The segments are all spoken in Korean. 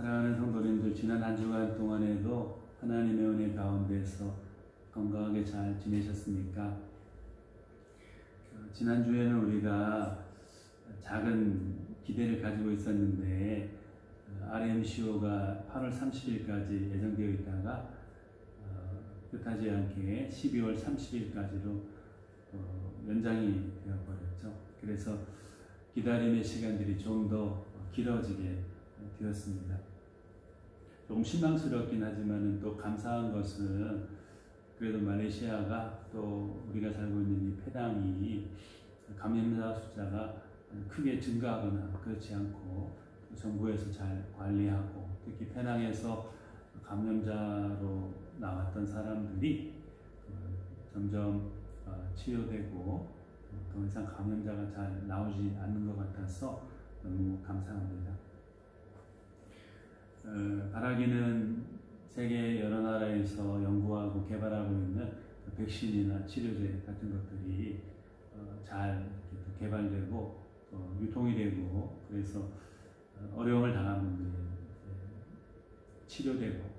사랑하는 성도님들, 지난 한 주간 동안에도 하나님의 은혜 가운데서 건강하게 잘 지내셨습니까? 지난주에는 우리가 작은 기대를 가지고 있었는데 RMCO가 8월 30일까지 예정되어 있다가 뜻하지 않게 12월 30일까지로 연장이 되어버렸죠. 그래서 기다림의 시간들이 좀 더 길어지게 되었습니다. 조금 실망스럽긴 하지만 또 감사한 것은 그래도 말레이시아가 또 우리가 살고 있는 이 페낭이 감염자 숫자가 크게 증가하거나 그렇지 않고 정부에서 잘 관리하고, 특히 페낭에서 감염자로 나왔던 사람들이 점점 치료되고 더 이상 감염자가 잘 나오지 않는 것 같아서 너무 감사합니다. 바라기는 세계 여러 나라에서 연구하고 개발하고 있는 백신이나 치료제 같은 것들이 잘 개발되고 유통이 되고, 그래서 어려움을 당한 분들이 치료되고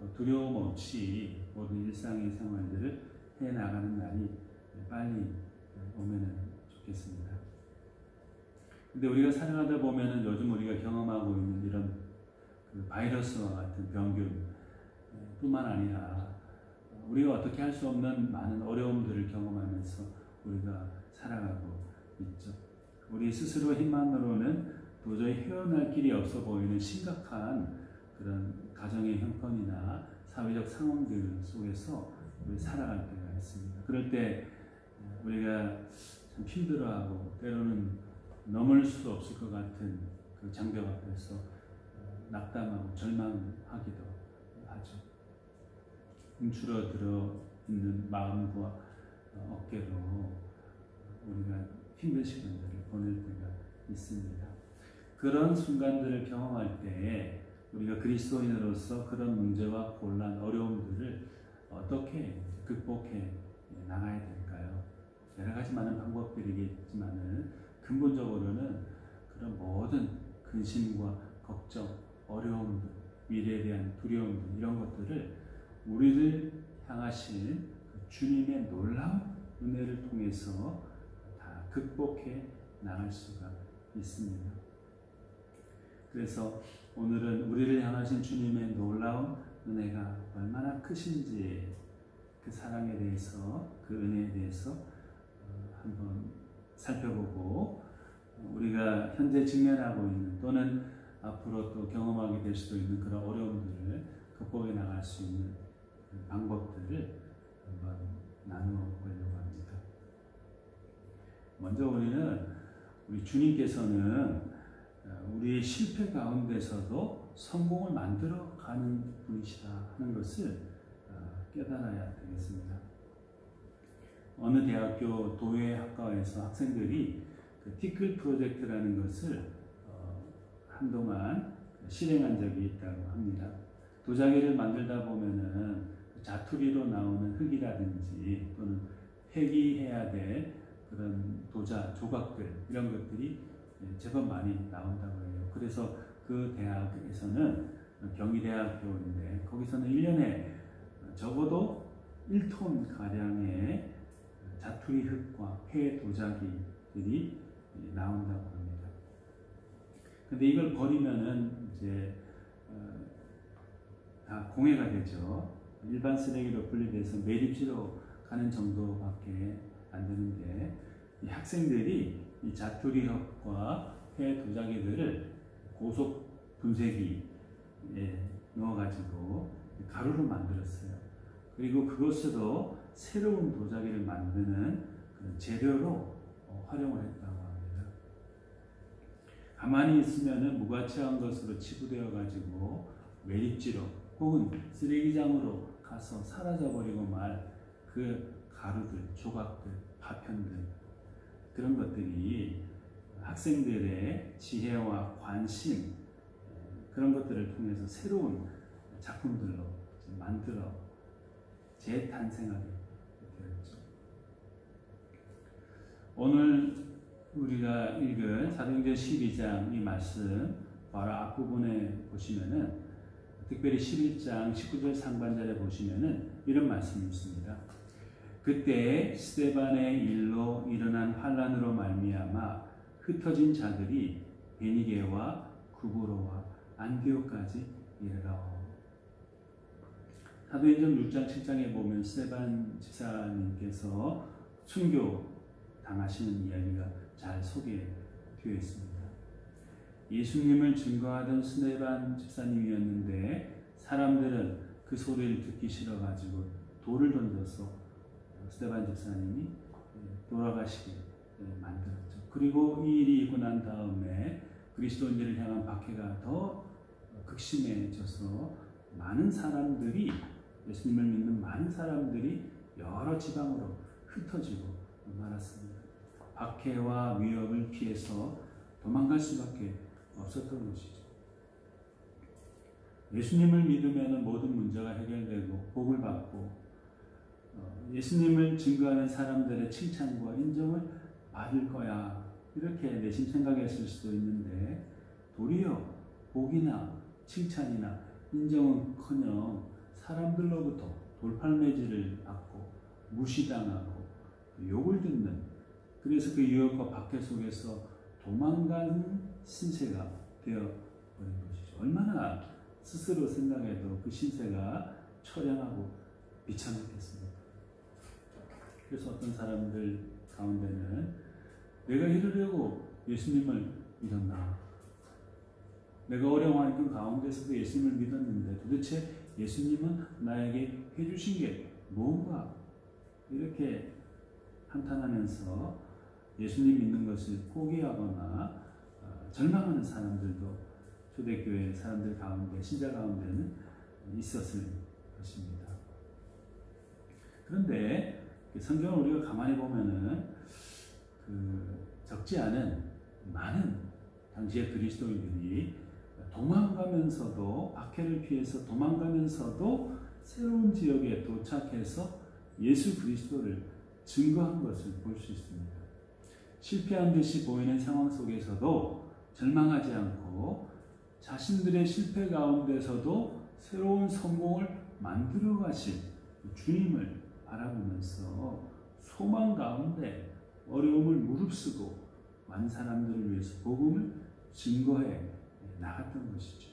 또 두려움 없이 모든 일상의 생활들을 해나가는 날이 빨리 오면 좋겠습니다. 근데 우리가 살아가다 보면은 요즘 우리가 경험하고 있는 이런 바이러스와 같은 병균 뿐만 아니라 우리가 어떻게 할 수 없는 많은 어려움들을 경험하면서 우리가 살아가고 있죠. 우리 스스로 힘만으로는 도저히 헤어날 길이 없어 보이는 심각한 그런 가정의 형편이나 사회적 상황들 속에서 우리 살아갈 때가 있습니다. 그럴 때 우리가 참 힘들어하고 때로는 넘을 수 없을 것 같은 그 장벽 앞에서 낙담하고 절망하기도 하죠. 움츠러들어 있는 마음과 어깨로 우리가 힘든 시간들을 보낼 때가 있습니다. 그런 순간들을 경험할 때 우리가 그리스도인으로서 그런 문제와 곤란, 어려움들을 어떻게 극복해 나가야 될까요? 여러 가지 많은 방법들이겠지만 근본적으로는 그런 모든 근심과 걱정, 어려움들, 미래에 대한 두려움들, 이런 것들을 우리를 향하신 주님의 놀라운 은혜를 통해서 다 극복해 나갈 수가 있습니다. 그래서 오늘은 우리를 향하신 주님의 놀라운 은혜가 얼마나 크신지, 그 사랑에 대해서, 그 은혜에 대해서 한번 살펴보고, 우리가 현재 직면하고 있는 또는 앞으로 또 경험하게 될 수도 있는 그런 어려움들을 극복해 나갈 수 있는 방법들을 한번 나누어 보려고 합니다. 먼저 우리 주님께서는 우리의 실패 가운데서도 성공을 만들어 가는 분이시다 하는 것을 깨달아야 되겠습니다. 어느 대학교 도예학과에서 학생들이 그 티끌 프로젝트라는 것을 한동안 실행한 적이 있다고 합니다. 도자기를 만들다 보면은 자투리로 나오는 흙이라든지 또는 폐기해야 될 그런 도자 조각들, 이런 것들이 제법 많이 나온다고 해요. 그래서 그 대학에서는 경희대학교인데 거기서는 1년에 적어도 1톤 가량의 자투리 흙과 폐 도자기들이 나온다고 합니다. 근데 이걸 버리면은 이제 다 공해가 되죠. 일반 쓰레기로 분리돼서 매립지로 가는 정도밖에 안 되는데, 이 학생들이 이 자투리 흙과 폐 도자기들을 고속 분쇄기에 넣어가지고 가루로 만들었어요. 그리고 그것으로 새로운 도자기를 만드는 그런 재료로 활용을 했다고 합니다. 가만히 있으면은 무가치한 것으로 치부되어 가지고 매립지로 혹은 쓰레기장으로 가서 사라져버리고 말 그 가루들, 조각들, 파편들, 그런 것들이 학생들의 지혜와 관심, 그런 것들을 통해서 새로운 작품들로 만들어 재탄생하게 되었죠. 오늘 우리가 읽은 사도행전 12장 이 말씀 바로 앞부분에 보시면은 특별히 11장 19절 상반절에 보시면은 이런 말씀이 있습니다. 그때 스데반의 일로 일어난 환란으로 말미암아 흩어진 자들이 베니게와 구브로와 안디옥까지 이르러. 사도행전 6장 7장에 보면 스데반 집사님께서 순교 당하시는 이야기가 잘 소개되어 있습니다. 예수님을 증거하던 스데반 집사님이었는데 사람들은 그 소리를 듣기 싫어가지고 돌을 던져서 스데반 집사님이 돌아가시게 만들었죠. 그리고 이 일이 있고 난 다음에 그리스도인들을 향한 박해가 더 극심해져서 많은 사람들이, 예수님을 믿는 많은 사람들이 여러 지방으로 흩어지고 말았습니다. 박해와 위협을 피해서 도망갈 수밖에 없었던 것이죠. 예수님을 믿으면 모든 문제가 해결되고 복을 받고 예수님을 증거하는 사람들의 칭찬과 인정을 받을 거야, 이렇게 내심 생각했을 수도 있는데 도리어 복이나 칭찬이나 인정은커녕 사람들로부터 돌팔매질을 받고 무시당하고 욕을 듣는, 그래서 그 유혹과 박해 속에서 도망가는 신세가 되어버린 것이죠. 얼마나 스스로 생각해도 그 신세가 처량하고 비참했겠습니까? 그래서 어떤 사람들 가운데는 내가 이러려고 예수님을 믿었나? 내가 어려워하는 그 가운데서도 예수님을 믿었는데 도대체 예수님은 나에게 해주신 게 뭔가? 이렇게 한탄하면서 예수님 믿는 것을 포기하거나 절망하는 사람들도 초대교회 사람들 가운데, 신자 가운데는 있었을 것입니다. 그런데 성경을 우리가 가만히 보면은 적지 않은 많은 당시의 그리스도인들이 도망가면서도, 박해를 피해서 도망가면서도 새로운 지역에 도착해서 예수 그리스도를 증거한 것을 볼 수 있습니다. 실패한 듯이 보이는 상황 속에서도 절망하지 않고 자신들의 실패 가운데서도 새로운 성공을 만들어 가실 주님을 바라보면서 소망 가운데 어려움을 무릅쓰고 많은 사람들을 위해서 복음을 증거해 나갔던 것이죠.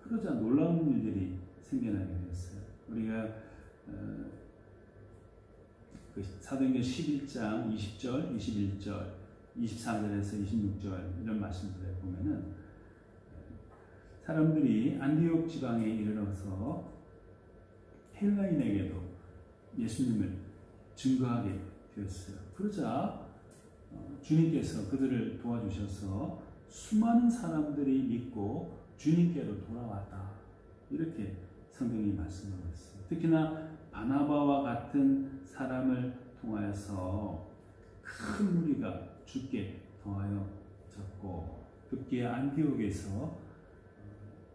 그러자 놀라운 일들이 생겨나게 되었어요. 우리가 사도행전 11장 20절, 21절, 24절에서 26절 이런 말씀들에 보면은 사람들이 안디옥 지방에 이르러서 헬라인에게도 예수님을 증거하게 되었어요. 그러자 주님께서 그들을 도와주셔서 수많은 사람들이 믿고 주님께로 돌아왔다, 이렇게 성경이 말씀하고 있습니다. 특히나 바나바와 같은 사람을 통하여서 큰 무리가 주께 더하여졌고 급기야 안디옥에서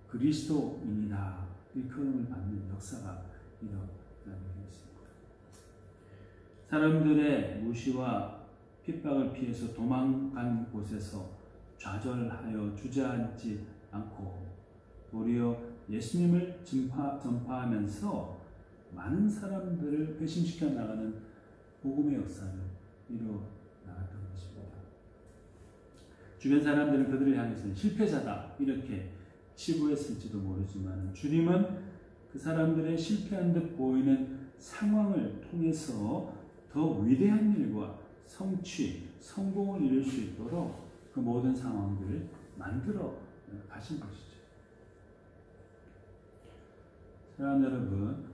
그리스도인이다 일컬음을 받는 역사가 일어나게 되었습니다. 사람들의 무시와 핍박을 피해서 도망간 곳에서 좌절하여 주저앉지 않고 도리어 예수님을 전파하면서 많은 사람들을 회심시켜 나가는 복음의 역사를 이루어 나갔던 것입니다. 주변 사람들은 그들을 향해서 실패자다 이렇게 치부했을지도 모르지만 주님은 그 사람들의 실패한 듯 보이는 상황을 통해서 더 위대한 일과 성취, 성공을 이룰 수 있도록 그 모든 상황들을 만들어 가신 것이죠. 사랑하는 여러분,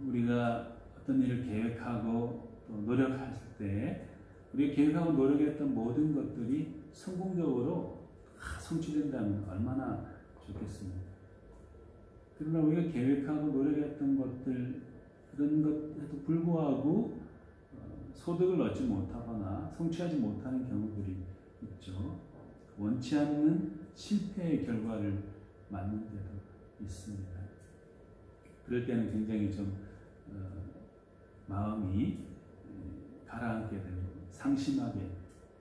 우리가 어떤 일을 계획하고 또 노력할 때 우리가 계획하고 노력했던 모든 것들이 성공적으로 성취된다면 얼마나 좋겠습니까? 그러나 우리가 계획하고 노력했던 것들, 그런 것에도 불구하고 소득을 얻지 못하거나 성취하지 못하는 경우들이 있죠. 원치 않는 실패의 결과를 맞는 데도 있습니다. 그럴 때는 굉장히 좀 마음이 가라앉게 되고 상심하게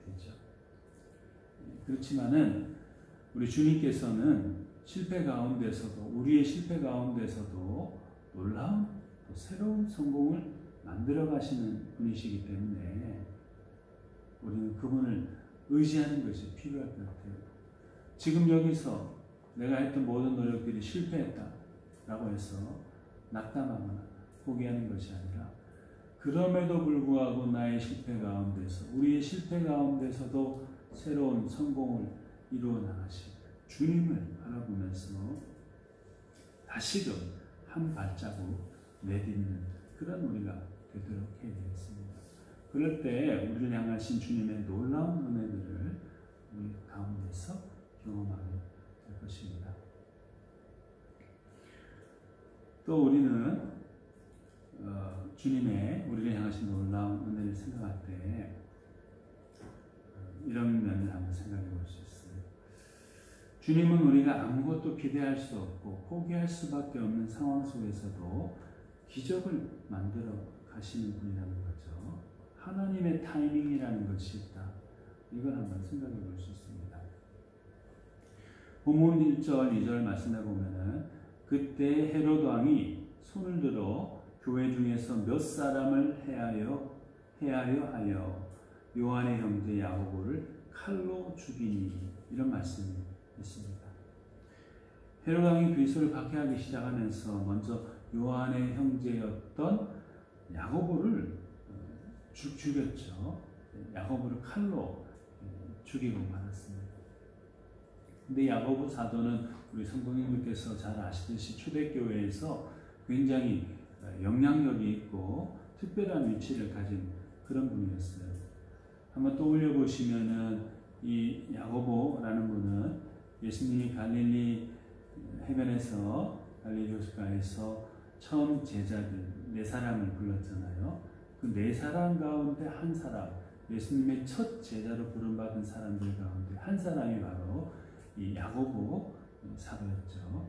되죠. 그렇지만은 우리 주님께서는 실패 가운데서도, 우리의 실패 가운데서도 놀라운 또 새로운 성공을 만들어 가시는 분이시기 때문에 우리는 그분을 의지하는 것이 필요할 것 같아요. 지금 여기서 내가 했던 모든 노력들이 실패했다라고 해서 낙담하거나 포기하는 것이 아니라, 그럼에도 불구하고 나의 실패 가운데서, 우리의 실패 가운데서도 새로운 성공을 이루어 나가신 주님을 바라보면서 다시금 한 발자국 내딛는 그런 우리가 되도록 해야 되겠습니다. 그럴 때 우리를 향하신 주님의 놀라운 은혜들을 우리 가운데서 경험하게 될 것입니다. 또 우리는 주님의 우리를 향하신 놀라운 은혜를 생각할 때 이런 면을 한번 생각해 볼 수 있어요. 주님은 우리가 아무것도 기대할 수 없고 포기할 수밖에 없는 상황 속에서도 기적을 만들어 가시는 분이라는 거죠. 하나님의 타이밍이라는 것이 있다. 이걸 한번 생각해 볼 수 있습니다. 본문 1절, 2절 말씀해 보면은 그때 헤롯 왕이 손을 들어 교회 중에서 몇 사람을 해하여 하여 요한의 형제 야고보를 칼로 죽이니, 이런 말씀이 있습니다. 헤롯 왕이 그리스도를 박해하기 시작하면서 먼저 요한의 형제였던 야고보를 죽였죠. 야고보를 칼로 죽이고 말았습니다. 근데 야고보 사도는 우리 성도님들께서 잘 아시듯이 초대교회에서 굉장히 영향력이 있고 특별한 위치를 가진 그런 분이었어요. 한번 떠올려 보시면은 이 야고보라는 분은 예수님이 갈릴리 해변에서, 갈릴리 호숫가에서 처음 제자들 4사람을 불렀잖아요. 그 4사람 가운데 한 사람, 예수님의 첫 제자로 부름받은 사람들 가운데 한 사람이 바로 이 야고보 사도였죠.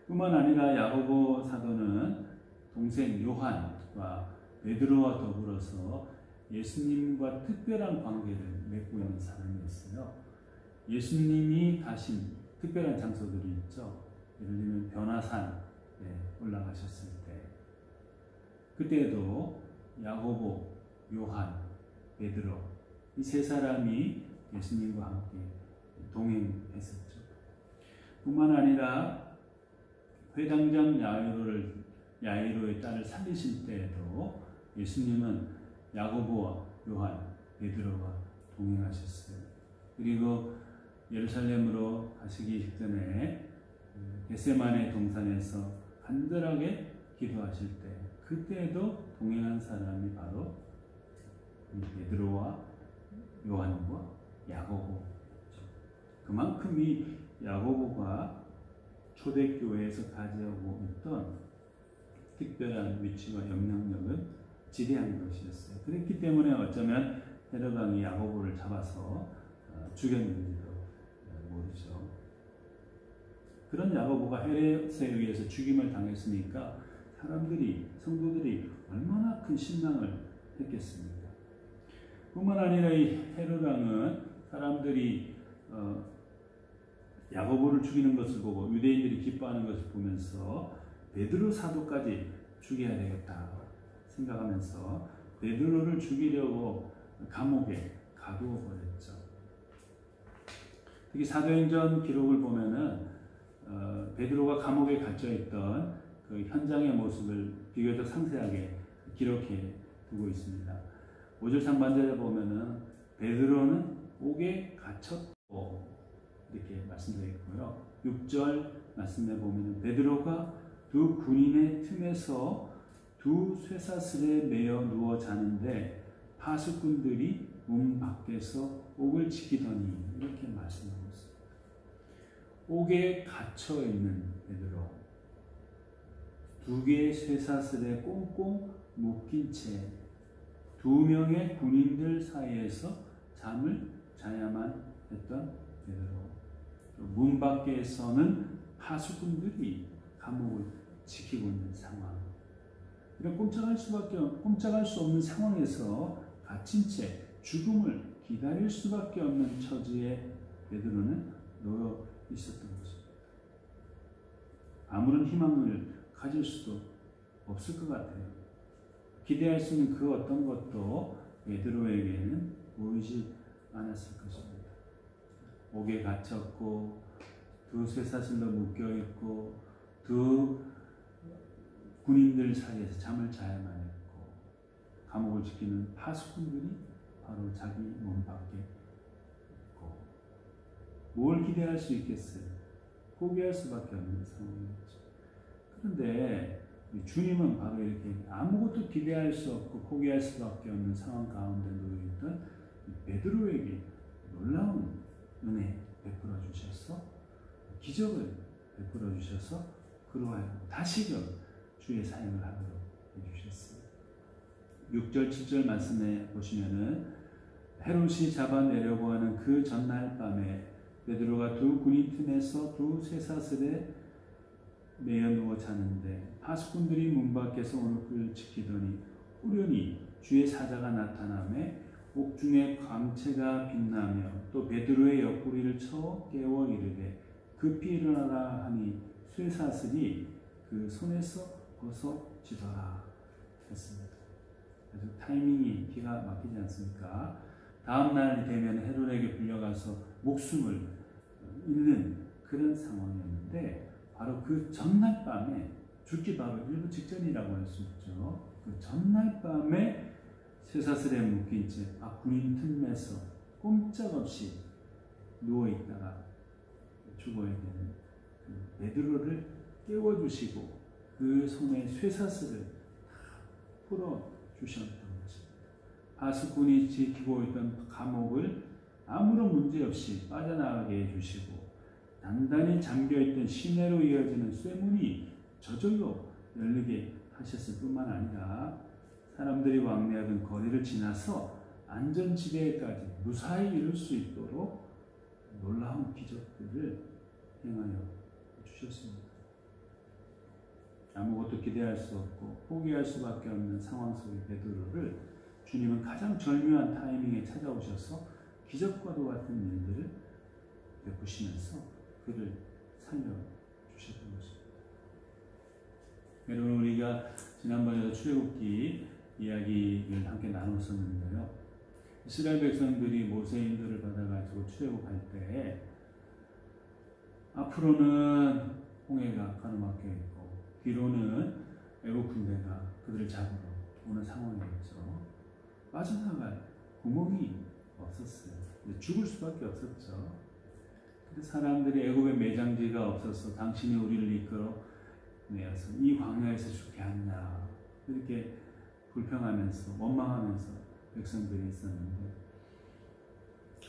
뿐만 아니라 야고보 사도는 동생 요한과 베드로와 더불어서 예수님과 특별한 관계를 맺고 있는 사람이었어요. 예수님이 가신 특별한 장소들이 있죠. 예를 들면 변화산에 올라가셨을 때, 그때도 야고보, 요한, 베드로 이 3사람이 예수님과 함께 동행했었죠. 뿐만 아니라 회당장 야이로의 딸을 살리실 때에도 예수님은 야고보와 요한, 베드로와 동행하셨어요. 그리고 예루살렘으로 가시기 직전에 겟세마네 동산에서 간절하게 기도하실 때, 그때도 동행한 사람이 바로 베드로와 요한과 야고보였죠. 그만큼 이 야고보가 초대교회에서 가지고 있던 특별한 위치와 영향력은 지대한 것이었어요. 그렇기 때문에 어쩌면 헤롯 왕이 야고보를 잡아서 죽였는지도 모르죠. 그런 야고보가 헤롯에 의해서 죽임을 당했으니까 성도들이 얼마나 큰 실망을 했겠습니까? 뿐만 아니라 이 헤롯 왕은 사람들이 야고보를 죽이는 것을 보고 유대인들이 기뻐하는 것을 보면서 베드로 사도까지 죽여야 되겠다 생각하면서 베드로를 죽이려고 감옥에 가두어 버렸죠. 특히 사도행전 기록을 보면은 베드로가 감옥에 갇혀 있던 그 현장의 모습을 비교적 상세하게 기록해 두고 있습니다. 5절 상반절에 보면은 베드로는 옥에 갇혔고 이렇게 말씀되어 있고요. 6절 말씀에 보면은 베드로가 두 군인의 틈에서 두 쇠사슬에 매여 누워 자는데 파수꾼들이 문 밖에서 옥을 지키더니, 이렇게 말씀하고 있습니다. 옥에 갇혀 있는 베드로, 2개의 쇠사슬에 꽁꽁 묶인 채 2명의 군인들 사이에서 잠을 자야만 했던 베드로, 문 밖에서는 파수꾼들이 감옥을 지키고 있는 상황, 이런 꼼짝할 수 없는 상황에서 갇힌 채 죽음을 기다릴 수밖에 없는 처지에 베드로는 놓여 있었던 것입니다. 아무런 희망을 가질 수도 없을 것 같아요. 기대할 수 있는 그 어떤 것도 베드로에게는 보이지 않았을 것입니다. 옥에 갇혔고 두 쇠사슬로 묶여있고 두 군인들 사이에서 잠을 자야만 했고 감옥을 지키는 파수꾼들이 바로 자기 몸 밖에 있고 뭘 기대할 수 있겠어요? 포기할 수밖에 없는 상황이었죠. 그런데 주님은 바로 이렇게 아무것도 기대할 수 없고 포기할 수밖에 없는 상황 가운데 놓여있던 베드로에게 놀라운 은혜 베풀어 주셔서 기적을 베풀어 주셔서 그로 하여금 다시금 주의 사역을 하도록 해주셨어요. 6절 7절 말씀에 보시면은 헤롯이 잡아내려고 하는 그 전날 밤에 베드로가 두 군인 틈에서 두 쇠사슬에 매여 누워 자는데 파수꾼들이 문 밖에서 오늘 그를 지키더니 우연히 주의 사자가 나타나매 옥중에 광채가 빛나며 또 베드로의 옆구리를 쳐 깨워 이르되 급히 일어나라 하니 쇠사슬이 그 손에서 벗어지더라 했습니다. 그래서 타이밍이 기가 막히지 않습니까? 다음 날이 되면 헤롯에게 불려가서 목숨을 잃는 그런 상황이었는데 바로 그 전날 밤에 죽기 바로 일부 직전이라고 할 수 있죠. 그 전날 밤에 쇠사슬에 묶인 채 군인 틈에서 꼼짝없이 누워있다가 죽어야 되는 그 베드로를 깨워주시고 그 손에 쇠사슬을 풀어주셨던 것입니다. 파수꾼이 지키고 있던 감옥을 아무런 문제 없이 빠져나가게 해주시고 단단히 잠겨있던 시내로 이어지는 쇠문이 저절로 열리게 하셨을 뿐만 아니라 사람들이 왕래하던 거리를 지나서 안전지대까지 무사히 이룰 수 있도록 놀라운 기적들을 행하여 주셨습니다. 아무것도 기대할 수 없고 포기할 수밖에 없는 상황 속의 베드로를 주님은 가장 절묘한 타이밍에 찾아오셔서 기적과도 같은 일들을 베푸시면서 그를 살려주셨던 것입니다. 여러분, 우리가 지난번에도 출애굽기 이야기를 함께 나눴었는데요. 이스라엘 백성들이 모세 인도를 받아가지고 출애굽할 때 앞으로는 홍해가 가로막혀 있고 뒤로는 애국 군대가 그들을 잡으러 오는 상황이었죠. 빠져나갈 구멍이 없었어요. 죽을 수밖에 없었죠. 근데 사람들이 애굽의 매장지가 없어서 당신이 우리를 이끌어 내어서 이 광야에서 죽게 하느냐 이렇게 불평하면서 원망하면서 백성들이 있었는데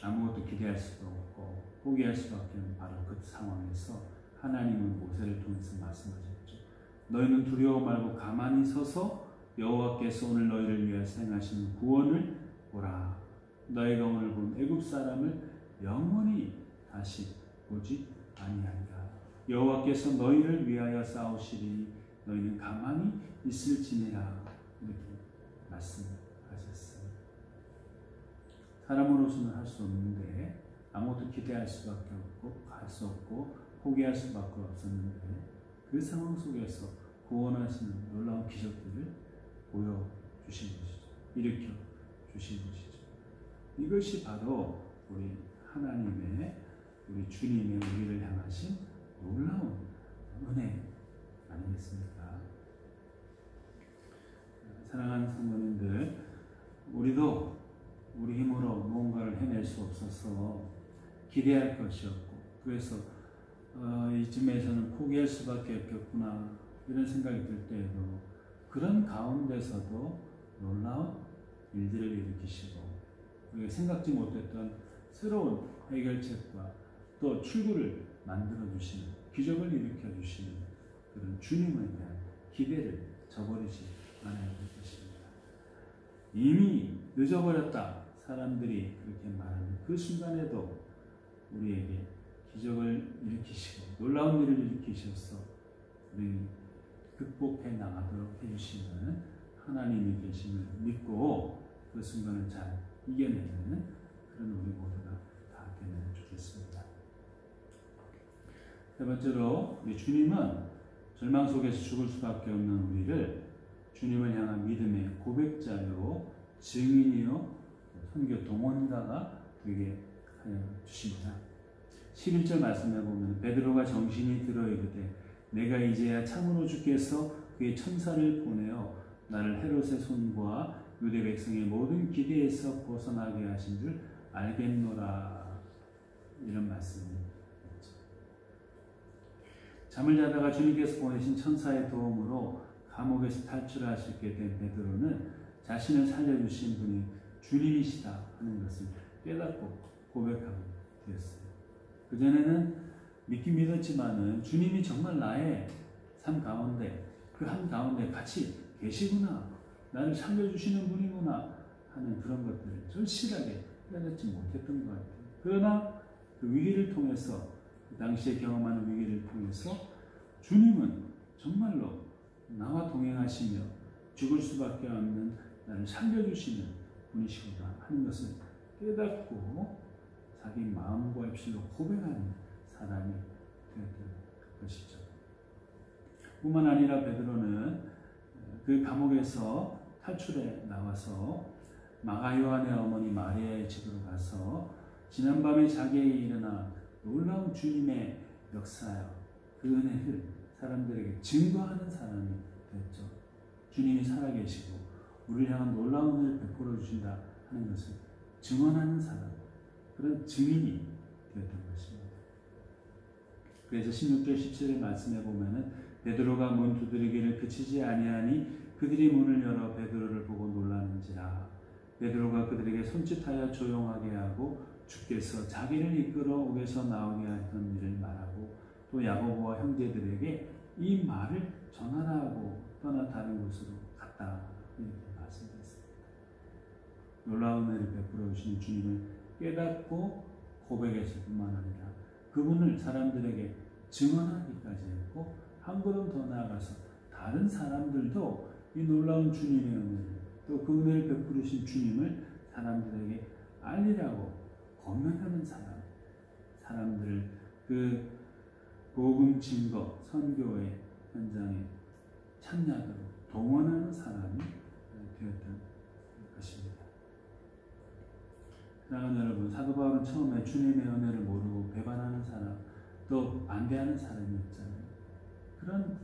아무것도 기대할 수도 없고 포기할 수밖에 없는 바로 그 상황에서 하나님은 모세를 통해서 말씀하셨죠. 너희는 두려워 말고 가만히 서서 여호와께서 오늘 너희를 위하여 행하시는 구원을 보라. 너희가 오늘 본 애굽 사람을 영원히 다시 보지 아니하리라. 여호와께서 너희를 위하여 싸우시리니 너희는 가만히 있을지니라. 이렇게 말씀하셨어요. 사람으로서는 할 수 없는데 아무것도 기대할 수밖에 없고 갈 수 없고 포기할 수밖에 없었는데 그 상황 속에서 구원하시는 놀라운 기적들을 보여주신 것이죠. 일으켜 주신 것이죠. 이것이 바로 우리 하나님의 우리 주님의 우리를 향하신 놀라운 은혜 아니겠습니까? 사랑하는 성도님들, 우리도 우리 힘으로 무언가를 해낼 수 없어서 기대할 것이 없고 그래서 이쯤에서는 포기할 수밖에 없겠구나 이런 생각이 들 때에도 그런 가운데서도 놀라운 일들을 일으키시고 우리가 생각지 못했던 새로운 해결책과 또 출구를 만들어 주시는 기적을 일으켜 주시는 그런 주님에 대한 기대를 저버리지 않아야 될 것입니다. 이미 늦어버렸다 사람들이 그렇게 말하는 그 순간에도 우리에게 기적을 일으키시고 놀라운 일을 일으키셔서 우리 극복해 나가도록 해주시는 하나님이 계심을 믿고 그 순간을 잘 이겨내는 그런 우리 모두가 다 되는 주님 좋겠습니다. 세 번째로 우리 주님은 절망 속에서 죽을 수밖에 없는 우리를 주님을 향한 믿음의 고백자요, 증인이요, 선교 동원가가 되게 하여 주십니다. 11절 말씀해 보면 베드로가 정신이 들어 이르되 내가 이제야 참으로 주께서 그의 천사를 보내어 나를 헤롯의 손과 유대 백성의 모든 기대에서 벗어나게 하신 줄 알겠노라. 이런 말씀입니다. 잠을 자다가 주님께서 보내신 천사의 도움으로 감옥에서 탈출하시게 된 베드로는 자신을 살려주신 분이 주님이시다 하는 것을 깨닫고 고백하게 되었어요. 그전에는 믿긴 믿었지만은 주님이 정말 나의 삶 가운데 그 한 가운데 같이 계시구나, 나를 살려주시는 분이구나 하는 그런 것들을 절실하게 깨닫지 못했던 것 같아요. 그러나 그 위기를 통해서, 그 당시에 경험하는 위기를 통해서 주님은 정말로 나와 동행하시며 죽을 수밖에 없는 나를 살려주시는 분이시구나 하는 것을 깨닫고 자기 마음과 입술로 고백하는 사람이 되었던 것이죠. 뿐만 아니라 베드로는 그 감옥에서 탈출해 나와서 마가 요한의 어머니 마리아의 집으로 가서 지난밤에 자기에게 일어나 놀라운 주님의 역사요, 그 은혜를 사람들에게 증거하는 사람이 됐죠. 주님이 살아계시고 우리를 향한 놀라운 은혜를 베풀어 주신다 하는 것을 증언하는 사람, 그런 증인이 되었던 것입니다. 그래서 16절 17절 말씀해 보면은 베드로가 문 두드리기를 그치지 아니하니 그들이 문을 열어 베드로를 보고 놀라는지라. 베드로가 그들에게 손짓하여 조용하게 하고 주께서 자기를 이끌어 옥에서 나오게 하던 일을 말하고 또 야고보와 형제들에게 이 말을 전하라 하고 떠나 다른 곳으로 갔다. 이렇게 말씀드렸습니다. 놀라운 은혜를 베풀어 주시는 주님을 깨닫고 고백했을 뿐만 아니라 그분을 사람들에게 증언하기까지 했고, 한 걸음 더 나아가서 다른 사람들도 이 놀라운 주님의 은혜를, 또 그 은혜를 베푸르신 주님을 사람들에게 알리라고 권면하는 사람들을 그 복음 증거 선교의 현장에 참여하도록 동원하는 사람이 되었던 것입니다. 사랑하는 여러분, 사도 바울은 처음에 주님의 은혜를 모르고 배반하는 사람, 또 반대하는 사람이었잖아요. 그런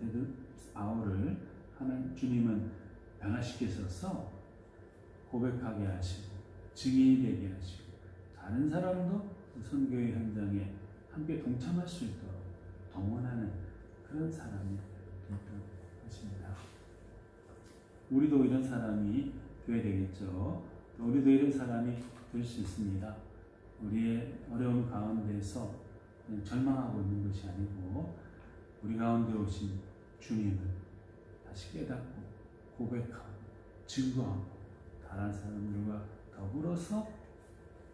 바울을 하나님 주님은 변화시키셔서 고백하게 하시고 증인이 되게 하시고 다른 사람도 선교의 현장에 함께 동참할 수 있도록 동원하는 그런 사람이 되었던 것입니다. 우리도 이런 사람이 되어야 되겠죠. 우리도 이런 사람이 될 수 있습니다. 우리의 어려운 가운데서 절망하고 있는 것이 아니고 우리 가운데 오신 주님을 다시 깨닫고 고백하고 증거하고 다른 사람들과 더불어서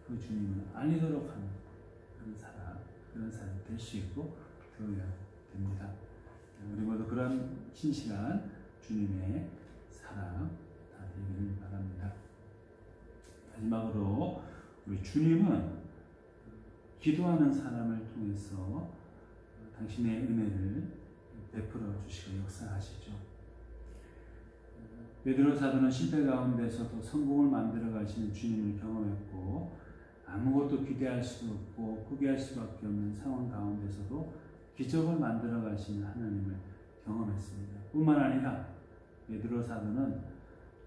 그 주님을 알리도록 하는 그런 사람이 될 수 있고 되어야 됩니다. 우리 모두 그런 신실한 주님의 사랑 다 되기를 바랍니다. 마지막으로 우리 주님은 기도하는 사람을 통해서 당신의 은혜를 베풀어 주시고 역사하시죠. 베드로 사도는 실패 가운데서도 성공을 만들어 가시는 주님을 경험했고, 아무것도 기대할 수 없고 포기할 수밖에 없는 상황 가운데서도 기적을 만들어 가시는 하나님을 경험했습니다. 뿐만 아니라 베드로 사도는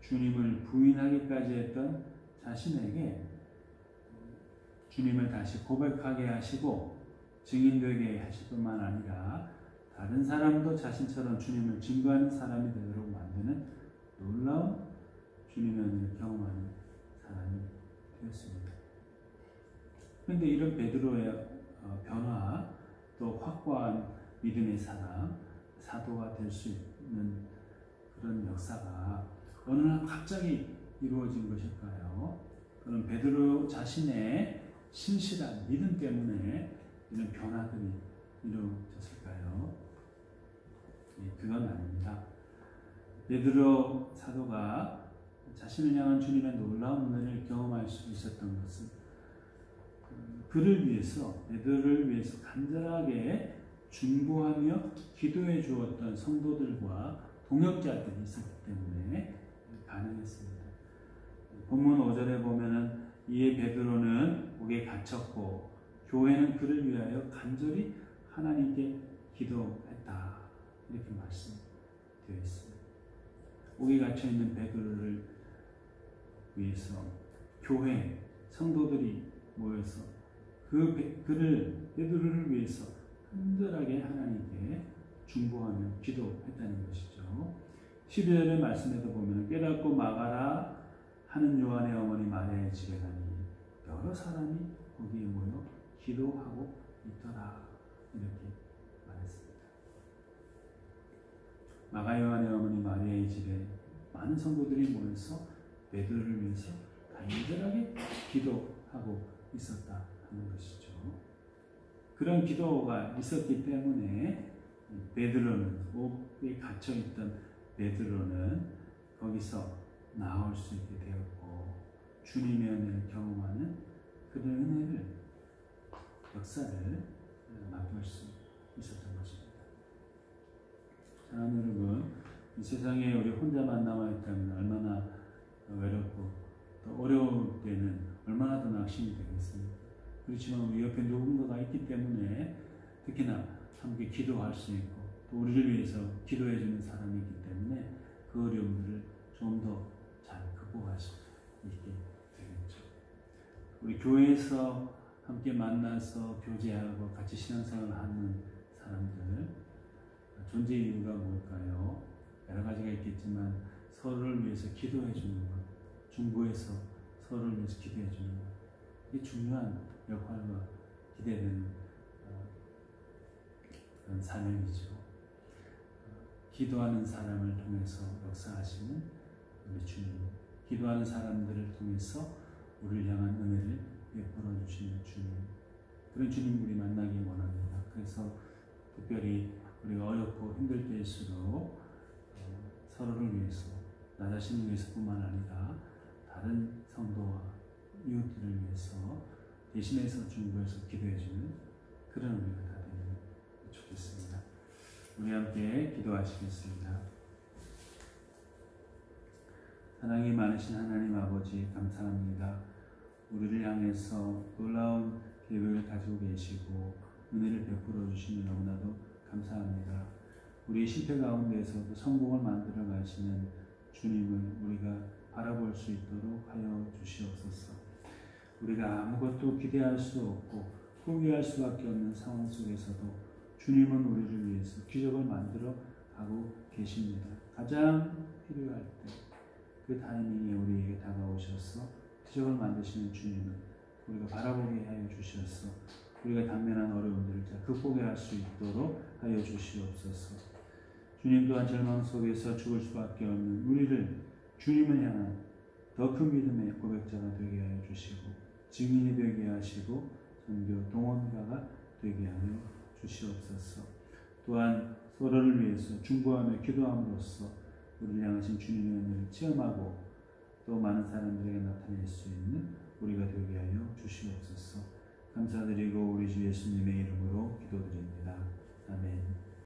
주님을 부인하기까지 했던 자신에게 주님을 다시 고백하게 하시고 증인되게 하실 뿐만 아니라 다른 사람도 자신처럼 주님을 증거하는 사람이 되도록 만드는 놀라운 주님의 은혜를 경험하는 사람이 되었습니다. 그런데 이런 베드로의 변화, 또 확고한 믿음의 사람, 사도가 될 수 있는 그런 역사가 어느 날 갑자기 이루어진 것일까요? 그런 베드로 자신의 신실한 믿음 때문에 이런 변화들이 이루어졌을까요? 그건 아닙니다. 베드로 사도가 자신을 향한 주님의 놀라운 은혜를 경험할 수 있었던 것은 그를 위해서, 베드로를 위해서 간절하게 중보하며 기도해 주었던 성도들과 동역자들이 있었기 때문에 가능했습니다. 본문 5절에 보면은 이에 베드로는 옥에 갇혔고 교회는 그를 위하여 간절히 하나님께 기도했다. 이렇게 말씀되어 있습니다. 옥에 갇혀 있는 베드로를 위해서 교회 성도들이 모여서 베드로를 위해서 간절하게 하나님께 중보하며 기도했다는 것이죠. 12절의 말씀에도 보면 깨닫고 막아라 하는 요한의 어머니 마리아의 집에 가니 여러 사람이 거기에 모여 기도하고 있더라. 이렇게 말했습니다. 마가 요한의 어머니 마리아의 집에 많은 성도들이 모여서 베드로를 위해서 간절하게 기도하고 있었다 하는 것이죠. 그런 기도가 있었기 때문에 베드로는, 옥에 갇혀있던 베드로는 거기서 나올 수 있게 되었고 주님의 은혜를 경험하는 그런 은혜를, 역사를 맛볼 수 있었던 것입니다. 사랑하는 여러분, 이 세상에 우리 혼자만 남아있다면 얼마나 외롭고 또 어려울 때는 얼마나 더 낙심이 되겠습니까? 그렇지만 우리 옆에 누군가가 있기 때문에 특히나 함께 기도할 수 있고 또 우리를 위해서 기도해 주는 사람이 있기 때문에 그 어려움들을 좀 더 잘 극복할 수 있게 되겠죠. 우리 교회에서 함께 만나서 교제하고 같이 신앙생활을 하는 사람들, 존재 이유가 뭘까요? 여러 가지가 있겠지만 서로를 위해서 기도해 주는 것, 중보해서 서로를 위해서 기도해 주는 것, 이게 중요한 역할과 기대되는 그런 사명이죠. 기도하는 사람을 통해서 역사하시는 우리 주님, 기도하는 사람들을 통해서 우리를 향한 은혜를 베풀어 주시는 주님, 그런 주님 우리 만나기 원합니다. 그래서 특별히 우리가 어렵고 힘들 때일수록 서로를 위해서, 나 자신을 위해서뿐만 아니라 다른 성도와 이웃들을 위해서 대신해서 중보해서 기도해주는 그런 우리가 다 되면 좋겠습니다. 우리 함께 기도하시겠습니다. 사랑이 많으신 하나님 아버지, 감사합니다. 우리를 향해서 놀라운 계획을 가지고 계시고 은혜를 베풀어 주시니 너무나도 감사합니다. 우리의 실패 가운데서도 성공을 만들어 가시는 주님을 우리가 바라볼 수 있도록 하여 주시옵소서. 우리가 아무것도 기대할 수 없고 포기할 수밖에 없는 상황 속에서도 주님은 우리를 위해서 기적을 만들어 가고 계십니다. 가장 필요할 때 그 타이밍에 우리에게 다가오셔서 기적을 만드시는 주님을 우리가 바라보게 하여 주셔서 우리가 당면한 어려움들을 잘 극복해 할 수 있도록 하여 주시옵소서. 주님 또한 절망 속에서 죽을 수밖에 없는 우리를 주님을 향한 더 큰 믿음의 고백자가 되게 하여 주시고 증인이 되게 하시고 선교 동원가가 되게 하여 주시옵소서. 또한 서로를 위해서 중보하며 기도함으로써 우리를 향하신 주님의 은혜를 체험하고 또 많은 사람들에게 나타낼 수 있는 우리가 되게 하여 주시옵소서. 감사드리고 우리 주 예수님의 이름으로 기도드립니다. 아멘.